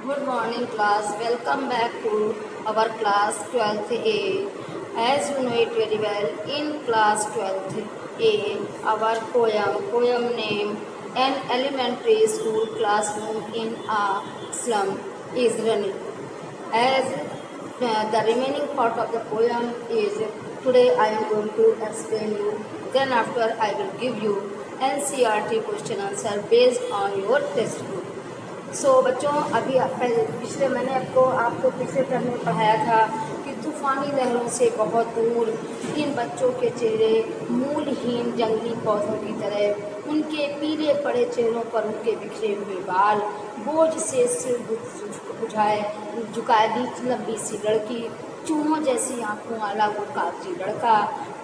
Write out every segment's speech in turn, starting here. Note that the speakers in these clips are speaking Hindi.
Good morning class. Welcome back to our class 12th A. As you know it very well, in class 12th A, our poem name, An Elementary School Classroom in a Slum is running. As the remaining part of the poem is today I am going to explain you. Then after I will give you NCERT question answer based on your textbook. बच्चों अभी पिछले मैंने आपको पिछले टर्म में पढ़ाया था कि तूफानी लहरों से बहुत दूर इन बच्चों के चेहरे मूलहीन जंगली पौधों की तरह, उनके पीले पड़े चेहरों पर उनके बिखरे हुए बाल, बोझ से सिर झुकाए दी लंबी सी लड़की, चूहों जैसी आंखों वाला वो कागजी लड़का,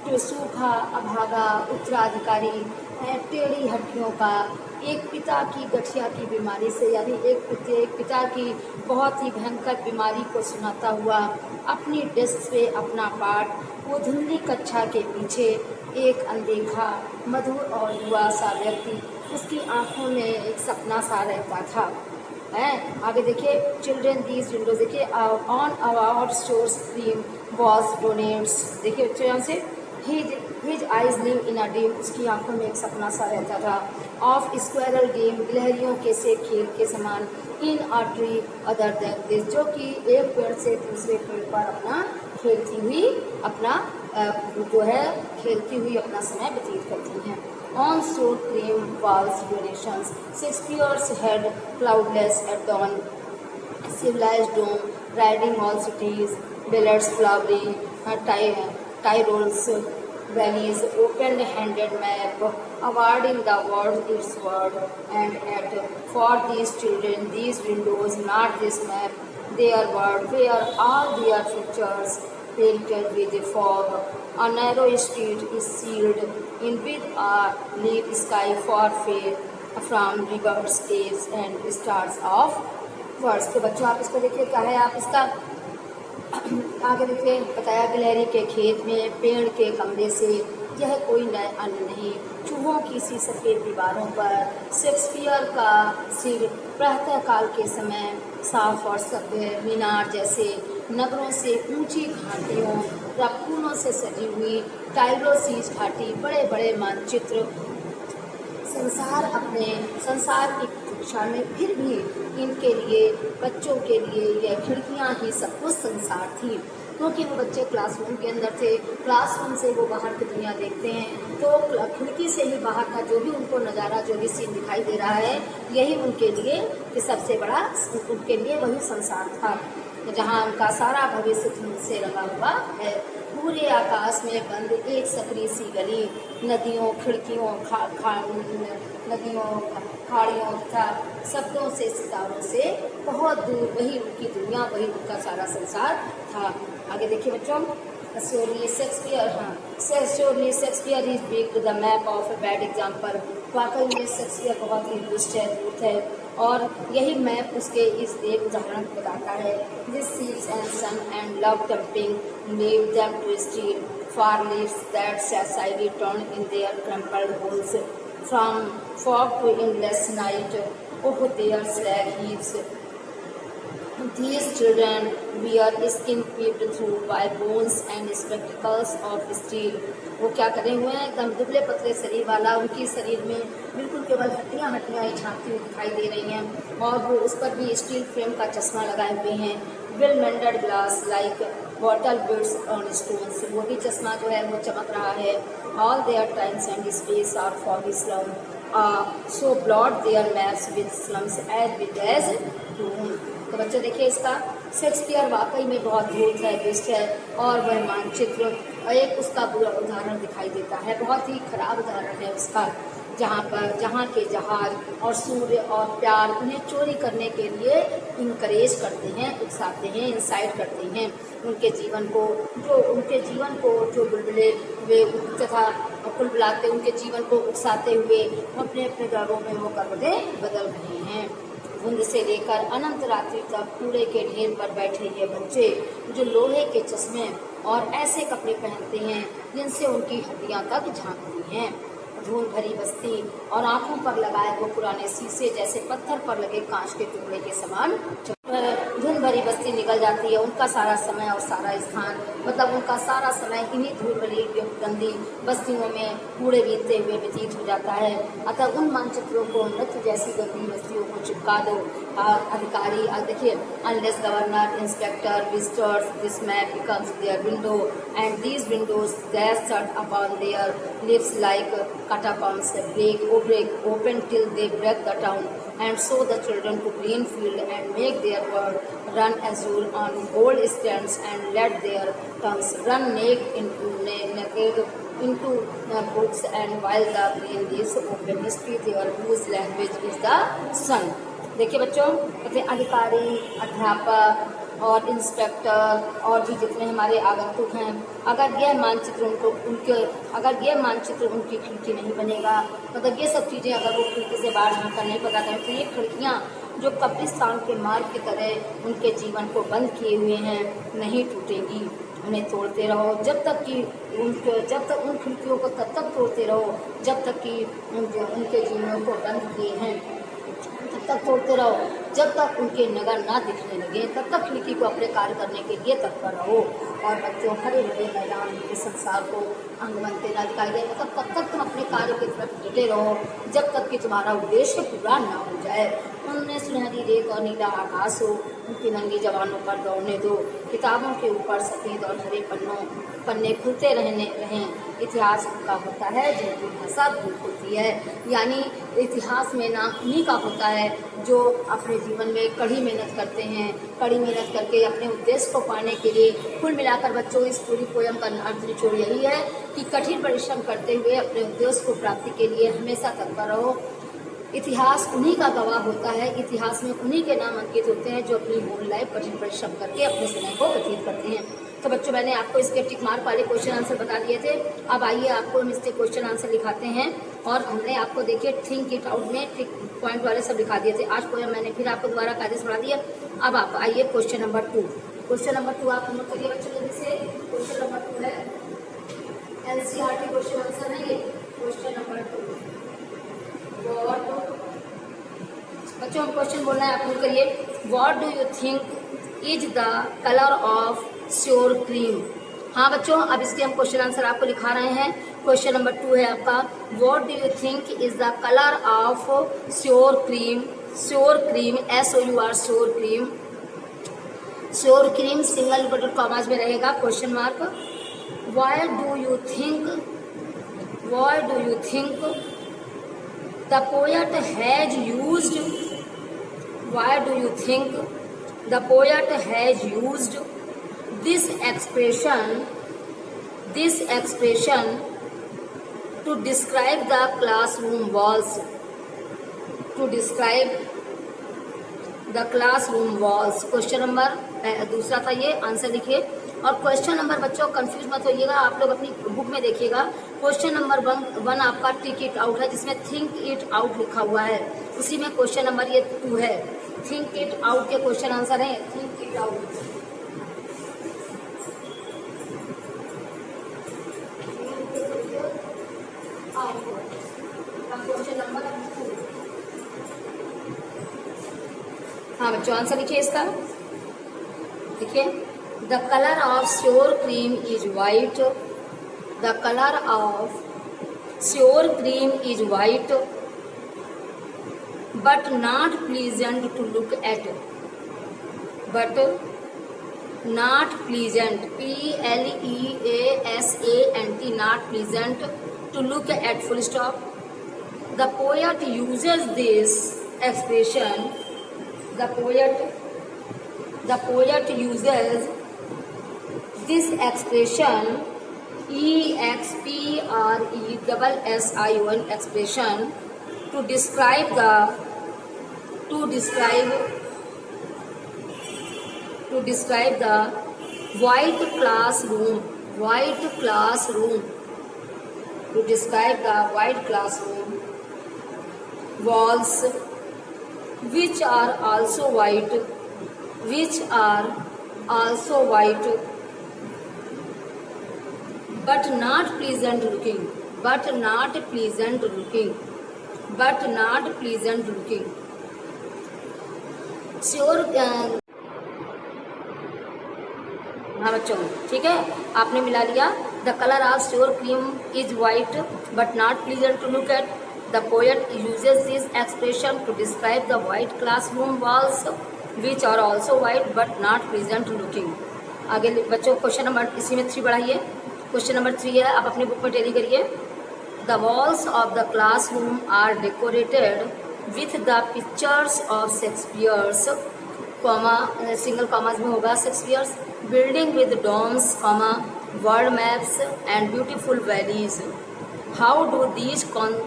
जो सूखा अभागा उत्तराधिकारी है, टेढ़ी हड्डियों का, एक पिता की गठिया की बीमारी से यानी एक पिता की बहुत ही भयंकर बीमारी को सुनाता हुआ अपनी डेस्क पे अपना पाठ, वो धुंधली कक्षा के पीछे एक अनदेखा मधुर और युवा सा व्यक्ति, उसकी आंखों में एक सपना सा रहता था। आगे देखिए, चिल्ड्रेन दीज विंडोज देखिए, on award store screen was donates, देखिए बच्चों यहाँ से his eyes live in a dream, उसकी आंखों में एक सपना सा रहता था। ऑफ स्क्वायरल गेम, गिलहरियों के से खेल के समान, in a tree other than this, जो कि एक पेड़ से दूसरे पेड़ पर अपना खेलती हुई अपना खेलती हुई अपना समय व्यतीत करती हैं। On store cream walls donations, Shakespeare's head cloudless at dawn, civilized dome, riding all cities, billards flowering, Tyrole's valleys, open-handed map, awarding the world its word, and at for these children, these windows, not this map, their world, where all their futures painted with fog. A narrow street is sealed in with a leaf sky for fear from rivers, caves, and stars of words. तो बच्चों आप इसको देखिए, क्या है, आप इसका आगे देखिए, बताया गिलहरी के खेत में, पेड़ के कमरे से, यह कोई नए अन्न नहीं, चूहों की सी सफ़ेद दीवारों पर, शेक्सपियर का सिर प्रातः काल के समय साफ और सभ्य मीनार जैसे, नगरों से ऊंची घाटियों या फूलों से सजी हुई टाइरोसीज घाटी, बड़े बड़े मानचित्र, संसार की प्रतीक्षा में, फिर भी इनके लिए, बच्चों के लिए यह खिड़कियां ही सब कुछ संसार थी, क्योंकि वो बच्चे क्लासरूम के अंदर थे, क्लासरूम से वो बाहर की दुनिया देखते हैं, तो खिड़की से ही बाहर का जो भी उनको नज़ारा, जो भी सीन दिखाई दे रहा है, यही उनके लिए कि सबसे बड़ा उनके लिए वही संसार था, जहाँ उनका सारा भविष्य धुंध से रंगा हुआ है। पूरे आकाश में बंद एक सकरी सी गली, नदियों, खिड़कियों, नदियों, खाड़ियों तथा शब्दों से, सितारों से बहुत दूर, वही उनकी दुनिया, वही उनका सारा संसार था। आगे देखिए बच्चों, surely Shakespeare is big the map of a bad example, वाकई में शेक्सपियर बहुत ही दुष्ट है, धूर्त है, और यही मैप उसके इस एक उदाहरण बताता है। This sees and sun and love dumping leave them to steal for leaves that suicidally turn in their crumpled holes from fog to endless night, oh their slag heaves. These children wear skin peeped through by bones and spectacles of steel. वो क्या करे हुए हैं, एकदम दुबले पतले शरीर वाला, उनकी शरीर में बिल्कुल केवल हड्डियाँ ही झाँकती हुई दिखाई दे रही हैं, और वो उस पर भी स्टील फ्रेम का चश्मा लगाए हुए हैं। Well mended glass like bottle bits on stones, वो भी चश्मा जो है वो चमक रहा है। All their times and space are foggy slum, so blot their maps with slums as with as doom. तो बच्चों देखिए, इसका शेक्सपियर वाकई में बहुत धूर्त है, दुष्ट है, और वह मानचित्र एक उसका बुरा उदाहरण दिखाई देता है, बहुत ही खराब उदाहरण है उसका, जहाँ के जहाज और सूर्य और प्यार उन्हें चोरी करने के लिए इनकरेज करते हैं, उकसाते हैं, इंसाइट करते हैं उनके जीवन को जो बुलबुले वे तथा बुलबुलाते उनके जीवन को उकसाते हुए अपने अपने गर्वों में वो करवटें बदल रहे हैं। धुंध से लेकर अनंत रात्रि तक कूड़े के ढेर पर बैठे ये बच्चे, जो लोहे के चश्मे और ऐसे कपड़े पहनते हैं जिनसे उनकी हड्डियां तक झांकती हैं, धूल भरी बस्ती और आंखों पर लगाए वो पुराने शीशे जैसे पत्थर पर लगे कांच के टुकड़े के समान भरी बस्ती निकल जाती है, उनका सारा समय और सारा स्थान, मतलब उनका सारा समय इन्हीं धूल भरी गंदी बस्तियों में कूड़े बीतते हुए व्यतीत हो जाता है। अतः उन मानचित्रों को मृत्यु जैसी गंदी बस्तियों को चिपका दो। अधिकारी देखिए, unless governor, inspector, visitors, this map becomes their window and these windows that shut upon their lives like catacombs, break open till they break the town, and show the children to green field and make their word run azure on gold stands, and let their tongues run naked into books, and while the green leaves open history their whose language is the sun। देखिए बच्चों, अधिकारी, अध्यापक और इंस्पेक्टर और भी जितने हमारे आगंतुक हैं, अगर यह मानचित्र उनकी खिड़की नहीं बनेगा, मतलब ये सब चीज़ें अगर वो खिड़की से बाहर झाँककर नहीं पता करें, तो ये खिड़कियाँ जो कब्रिस्तान के मार्ग की तरह उनके जीवन को बंद किए हुए हैं नहीं टूटेंगी। उन्हें तोड़ते रहो जब तक उन खिड़कियों को तब तक तोड़ते रहो जब तक कि उनके जीवनों को बंद किए हैं तब तक तोड़ते रहो, जब तक उनके नगर ना दिखने लगे तब तक खिड़की को अपने कार्य करने के लिए तत्पर रहो। और बच्चों, हरे भरे मैदान के संसार को अंग बनते ना दिखाई दे, मतलब तब तक तुम अपने कार्य की तरफ जुटे रहो जब तक कि तुम्हारा उद्देश्य पूरा ना हो जाए। उनमें सुनहरी रेत और नीला आकाश हो, उनकी नंगी जवानों पर दौड़ने दो, किताबों के ऊपर सफ़ेद और हरे पन्ने खुलते रहें। इतिहास उनका होता है जिनकी भाषा भूल होती है, यानी इतिहास में नाम उन्हीं का होता है जो अपने जीवन में कड़ी मेहनत करते हैं, कड़ी मेहनत करके अपने उद्देश्य को पाने के लिए। कुल मिलाकर बच्चों, इस पूरी पोयम का अर्थ निचोड़ यही है कि कठिन परिश्रम करते हुए अपने उद्देश्य को प्राप्ति के लिए हमेशा तत्पर रहो। इतिहास उन्हीं का गवाह होता है, इतिहास में उन्हीं के नाम अंकित होते हैं जो अपनी होल लाइफ कठिन परिश्रम करके अपने समय को व्यतीत करते हैं। तो बच्चों, मैंने आपको इसके टिक मार्क वाले क्वेश्चन आंसर बता दिए थे। अब आइए आपको हम इसके क्वेश्चन आंसर लिखाते हैं, और हमने आपको देखिए थिंक इट आउट में टिक पॉइंट वाले सब लिखा दिए थे। आज पोयम मैंने फिर आपको दोबारा कायदे से पढ़ा दिया। अब आप आइए क्वेश्चन नंबर 2। क्वेश्चन नंबर 2 आप नोट करिए बच्चों जल्दी से। क्वेश्चन नंबर 2 है एनसीईआरटी क्वेश्चन आंसर है ये। क्वेश्चन नंबर 2 बच्चों, हम क्वेश्चन बोलना है, आप नोट करिए। What do you think is the colour of sure cream. हाँ बच्चों, अब इसके हम क्वेश्चन आंसर आपको लिखा रहे हैं। क्वेश्चन नंबर 2 है आपका, what do you think is the colour of sure cream. Sure cream, SOUR, sure cream. Sure cream single inverted commas में रहेगा question mark. Why do you think the poet has used, why do you think the poet has used this expression to describe the classroom walls, question number दूसरा था ये, आंसर लिखिए। और क्वेश्चन नंबर बच्चों कंफ्यूज मत होइएगा, आप लोग अपनी बुक में देखिएगा। क्वेश्चन नंबर 1 आपका टिक इट आउट है, जिसमें थिंक इट आउट लिखा हुआ है, उसी में क्वेश्चन नंबर ये 2 है। थिंक इट आउट के क्वेश्चन आंसर है think it out. Question number 2, हाँ बच्चों आंसर लिखिए इसका। देखिए, the colour of sure cream is white, the colour of sure cream is white but not pleasant to look at, but not pleasant, PLEASANT, not pleasant to look at, full stop. The poet uses this expression, the poet uses this expression, EXPRESSION, expression to describe the white classroom, to describe the white classroom walls, which are also white, but not pleasant looking, Sure, हाँ बच्चों, ठीक है, आपने मिला लिया। The colour of sure cream is white but not pleasant to look at. The poet uses this expression to describe the white classroom walls which are also white but not pleasant looking. आगे बच्चों क्वेश्चन नंबर इसी में 3 बढ़ाइए। क्वेश्चन नंबर 3 है, आप अपनी बुक में टैली करिए। The walls of the classroom are decorated with the pictures of Shakespeare's, comma single commas में होगा Shakespeare's, building with domes, comma world maps and beautiful valleys. How do these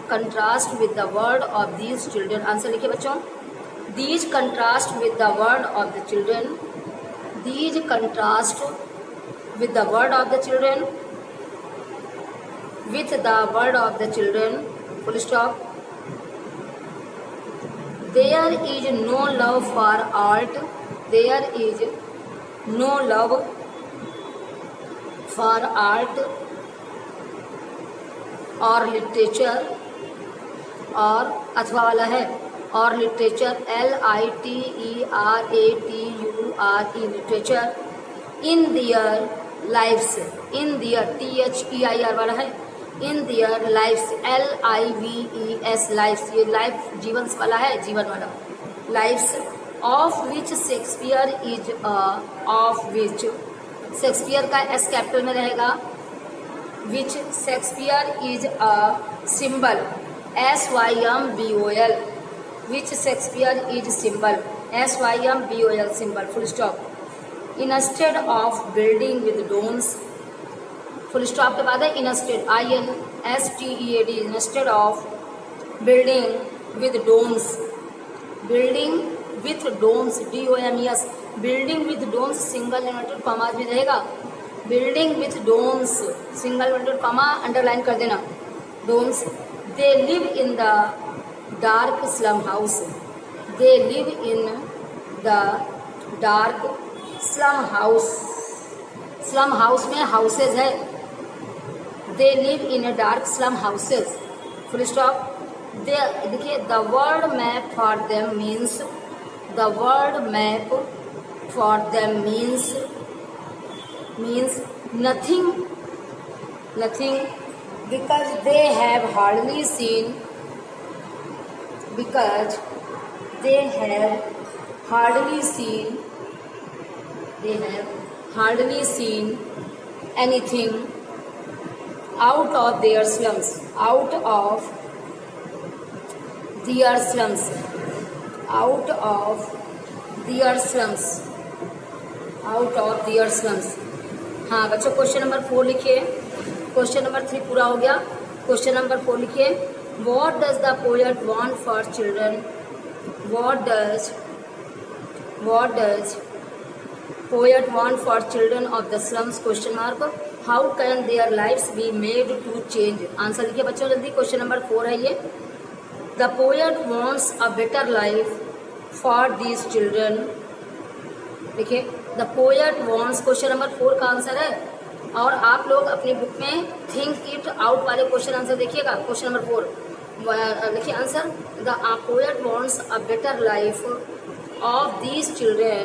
contrast with the word of these children. Answer लिखिए बच्चों। These contrast with the word of the children, these contrast with the word of the children, with the word of the children, full stop. There is no love for art, there is no love for art or literature, और अथवा वाला है और literature, LITERATURE, literature, in their lives, in their THEIR वाला है, in their lives, LIVES, lives, ये लाइफ जीवन वाला है, जीवन वाला, lives of which Shakespeare is of which, Shakespeare का एस कैपिटल में रहेगा, which Shakespeare is a symbol, SYMBOL, which Shakespeare is symbol, SYMBOL symbol, full stop. Instead of building with domes, full stop के बाद है instead, INSTEAD, instead of building with domes, building with domes, DOMES, building with domes single inverted comma में रहेगा, building with domes single inverted comma underline कर देना, domes. They live in the dark slum house, they live in the dark slum house, slum house में हाउसेज है, they live in a dark slum houses, full stop. They देखिए, the word map for them means, the word map for them means nothing, nothing, because they have hardly seen, because they have hardly seen, they have hardly seen anything out of their slums, out of their slums, out of their slums, out of their slums. हाँ बच्चों, क्वेश्चन नंबर 4 लिखिए। क्वेश्चन नंबर 3 पूरा हो गया। क्वेश्चन नंबर 4 लिखिए। What does the poet want for children? What does poet want for children of the slums, question mark. How can their lives be made to change? Answer लिखिए बच्चों जल्दी। क्वेश्चन नंबर 4 है ये। The poet wants a better life for these children. देखिए, the poet wants, question number 4 का आंसर है। और आप लोग अपनी बुक में थिंक इट आउट वाले क्वेश्चन आंसर देखिएगा। क्वेश्चन नंबर 4 लिखिए answer. The poet wants a better life of these children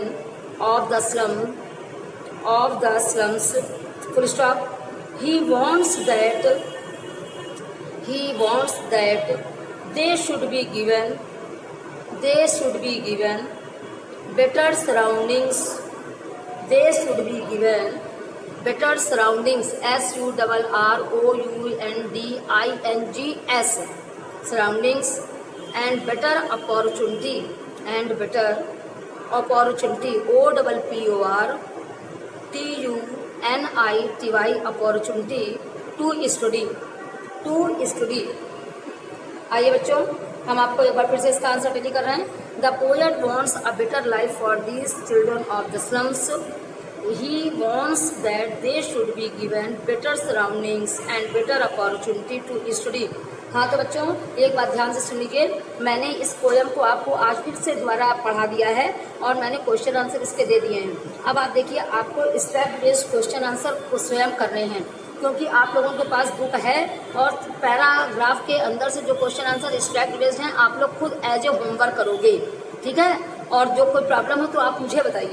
of the slums, full stop. He wants that they should be given better surroundings, they should be given better surroundings, SURROUNDINGS, surroundings, and better opportunity, OPPORTUNITY, opportunity to study. आइए बच्चों, हम आपको एक बार फिर से इसका आंसर टेली कर रहे हैं। The poet wants a better life for these children of the slums, he wants that they should be given better surroundings and better opportunity to study. हाँ तो बच्चों, एक बात ध्यान से सुन लीजिए, मैंने इस पोएम को आपको आज फिर से दोबारा पढ़ा दिया है और मैंने क्वेश्चन आंसर इसके दे दिए हैं। अब आप देखिए, आपको स्टेप बेस्ड क्वेश्चन आंसर को स्वयं करने हैं, क्योंकि आप लोगों के पास बुक है और पैराग्राफ के अंदर से जो क्वेश्चन आंसर स्टेप बेस्ड हैं आप लोग खुद एज ए होमवर्क करोगे, ठीक है। और जो कोई प्रॉब्लम हो तो आप मुझे बताइए।